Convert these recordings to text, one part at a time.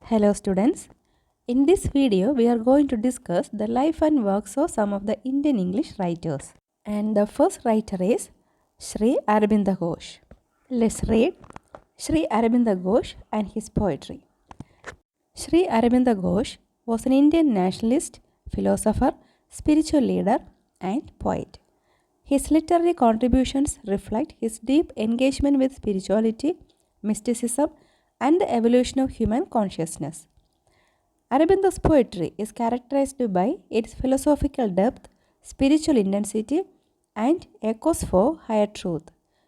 Hello students. In this video we are going to discuss the life and works of some of the Indian English writers. And the first writer is Sri Aurobindo Ghosh. Let's read Sri Aurobindo Ghosh and his poetry. Sri Aurobindo Ghosh was an Indian nationalist, philosopher, spiritual leader and poet. His literary contributions reflect his deep engagement with spirituality, mysticism, and the evolution of human consciousness. Aurobindo's poetry is characterized by its philosophical depth, spiritual intensity, and echoes for higher truth.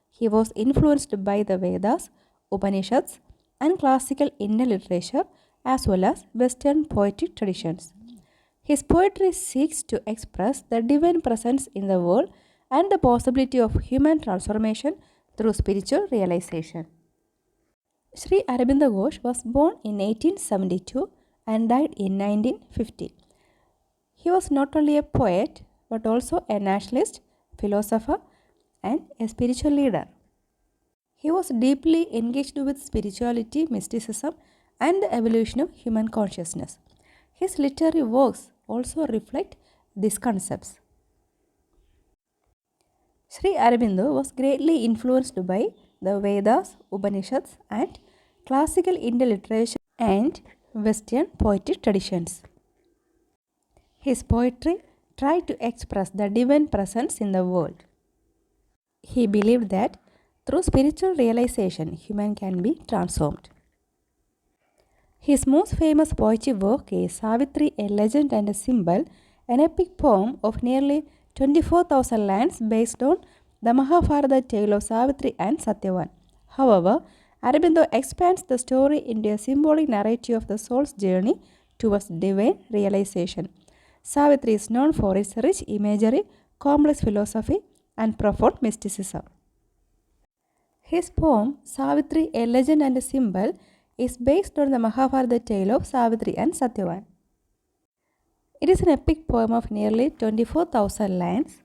He was influenced by the Vedas, Upanishads, and classical Indian literature as well as Western poetic traditions. His poetry seeks to express the divine presence in the world and the possibility of human transformation through spiritual realization. Sri Aurobindo Ghosh was born in 1872 and died in 1950. He was not only a poet but also a nationalist, philosopher, and a spiritual leader. He was deeply engaged with spirituality, mysticism, and the evolution of human consciousness. His literary works also reflect these concepts. Sri Aurobindo was greatly influenced by the Vedas, Upanishads, and classical Indian literature and Western poetic traditions. His poetry tried to express the divine presence in the world. He believed that through spiritual realization, human can be transformed. His most famous poetry work is Savitri, a legend and a symbol, an epic poem of nearly 24,000 lines based on the Mahabharata tale of Savitri and Satyavan. However, Aurobindo expands the story into a symbolic narrative of the soul's journey towards divine realization. Savitri is known for its rich imagery, complex philosophy, and profound mysticism. His poem, Savitri, a legend and a symbol, is based on the Mahabharata tale of Savitri and Satyavan. It is an epic poem of nearly 24,000 lines,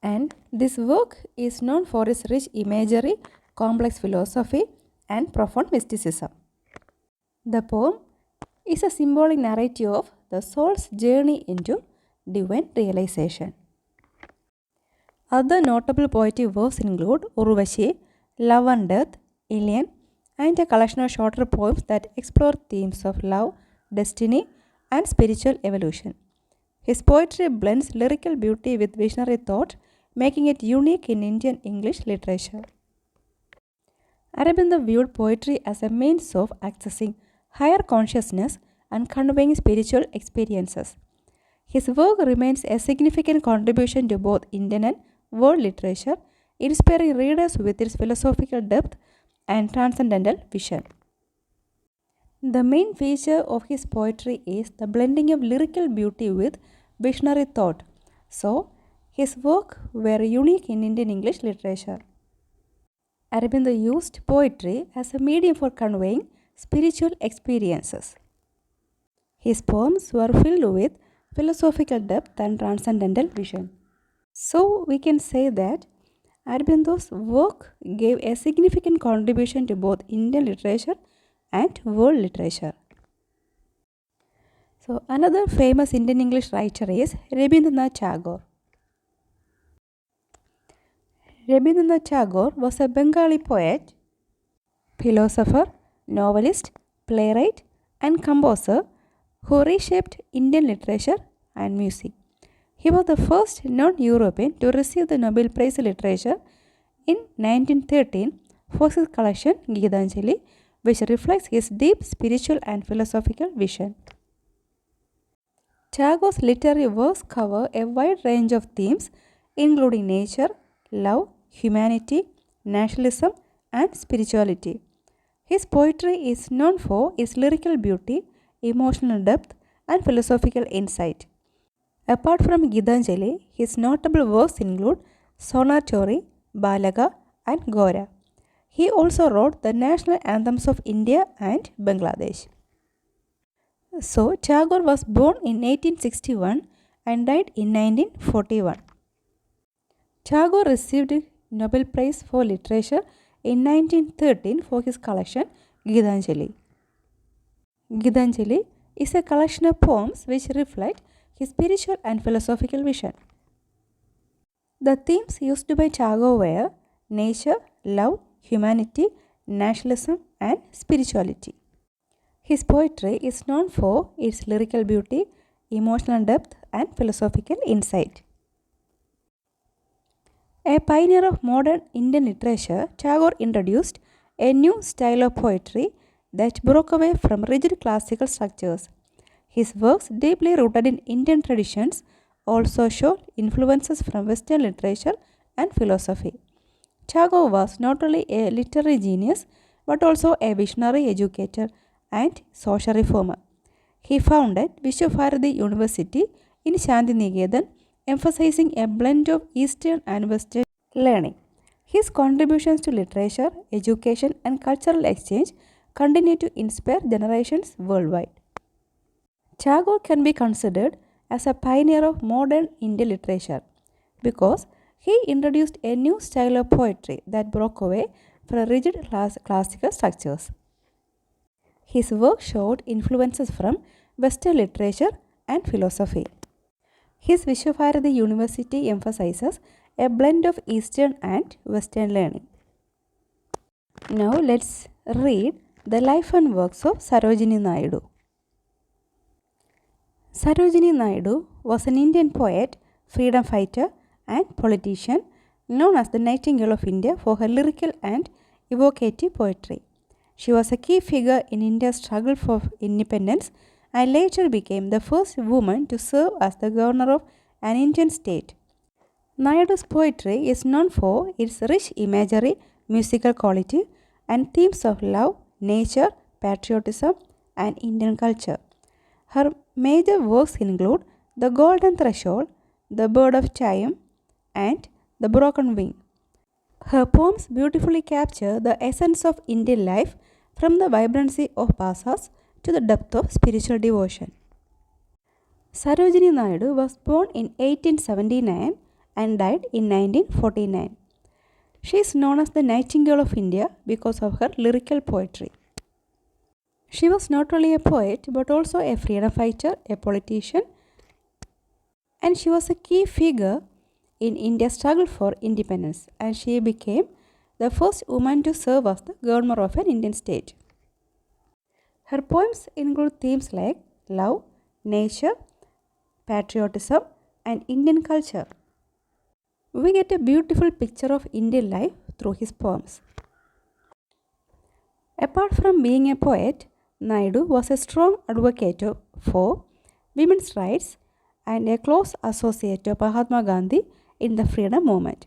and this work is known for its rich imagery, complex philosophy, and profound mysticism. The poem is a symbolic narrative of the soul's journey into divine realization. Other notable poetic works include Urvashi, Love and Death, Alien, and a collection of shorter poems that explore themes of love, destiny, and spiritual evolution. His poetry blends lyrical beauty with visionary thought, making it unique in Indian English literature. Aurobindo viewed poetry as a means of accessing higher consciousness and conveying spiritual experiences. His work remains a significant contribution to both Indian and world literature, inspiring readers with its philosophical depth and transcendental vision. The main feature of his poetry is the blending of lyrical beauty with visionary thought. So, his work were unique in Indian English literature. Aurobindo used poetry as a medium for conveying spiritual experiences. His poems were filled with philosophical depth and transcendental vision. So, we can say that Aurobindo's work gave a significant contribution to both Indian literature and world literature. So, another famous Indian English writer is Rabindranath Tagore. Rabindranath Tagore was a Bengali poet, philosopher, novelist, playwright, and composer who reshaped Indian literature and music. He was the first non-European to receive the Nobel Prize in Literature in 1913 for his collection Geetanjali, which reflects his deep spiritual and philosophical vision. Tagore's literary works cover a wide range of themes including nature, love, humanity, nationalism, and spirituality. His poetry is known for its lyrical beauty, emotional depth, and philosophical insight. Apart from Geetanjali, his notable works include Sonatori, Balaga, and Gora. He also wrote the national anthems of India and Bangladesh. So, Tagore was born in 1861 and died in 1941. Tagore received Nobel Prize for Literature in 1913 for his collection Geetanjali. Gitanjali is a collection of poems which reflect his spiritual and philosophical vision. The themes used by Tagore were nature, love, humanity, nationalism, and spirituality. His poetry is known for its lyrical beauty, emotional depth, and philosophical insight. A pioneer of modern Indian literature, Tagore introduced a new style of poetry that broke away from rigid classical structures. His works, deeply rooted in Indian traditions, also show influences from Western literature and philosophy. Tagore was not only a literary genius but also a visionary educator and social reformer. He founded Vishwabharati University in Shantiniketan, emphasizing a blend of Eastern and Western learning. His contributions to literature, education, and cultural exchange continue to inspire generations worldwide. Tagore can be considered as a pioneer of modern Indian literature because he introduced a new style of poetry that broke away from rigid classical structures. His work showed influences from Western literature and philosophy. His Vishwabharati University emphasizes a blend of Eastern and Western learning. Now let's read the life and works of Sarojini Naidu. Sarojini Naidu was an Indian poet, freedom fighter, and politician known as the Nightingale of India for her lyrical and evocative poetry. She was a key figure in India's struggle for independence and later became the first woman to serve as the governor of an Indian state. Naidu's poetry is known for its rich imagery, musical quality, and themes of love, nature, patriotism, and Indian culture. Her major works include The Golden Threshold, The Bird of Time, and The Broken Wing. Her poems beautifully capture the essence of Indian life from the vibrancy of bazaars to the depth of spiritual devotion. Sarojini Naidu was born in 1879 and died in 1949. She is known as the Nightingale of India because of her lyrical poetry. She was not only a poet but also a freedom fighter, a politician, and she was a key figure in India's struggle for independence, and she became the first woman to serve as the governor of an Indian state. Her poems include themes like love, nature, patriotism, and Indian culture. We get a beautiful picture of Indian life through his poems. Apart from being a poet, Naidu was a strong advocate for women's rights and a close associate of Mahatma Gandhi in the freedom movement.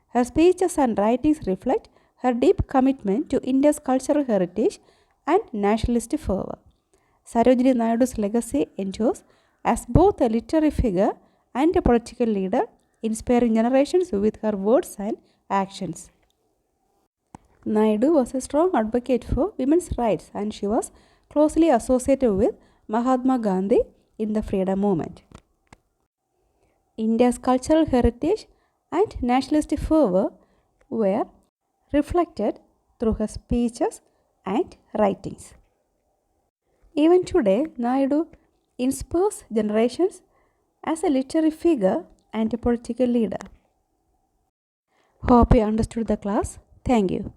Her speeches and writings reflect her deep commitment to India's cultural heritage and nationalist fervor. Sarojini Naidu's legacy endures as both a literary figure and a political leader, inspiring generations with her words and actions. Naidu was a strong advocate for women's rights and she was closely associated with Mahatma Gandhi in the freedom movement. India's cultural heritage and nationalist fervor were reflected through her speeches and writings. Even today, Naidu inspires generations as a literary figure and a political leader. Hope you understood the class. Thank you.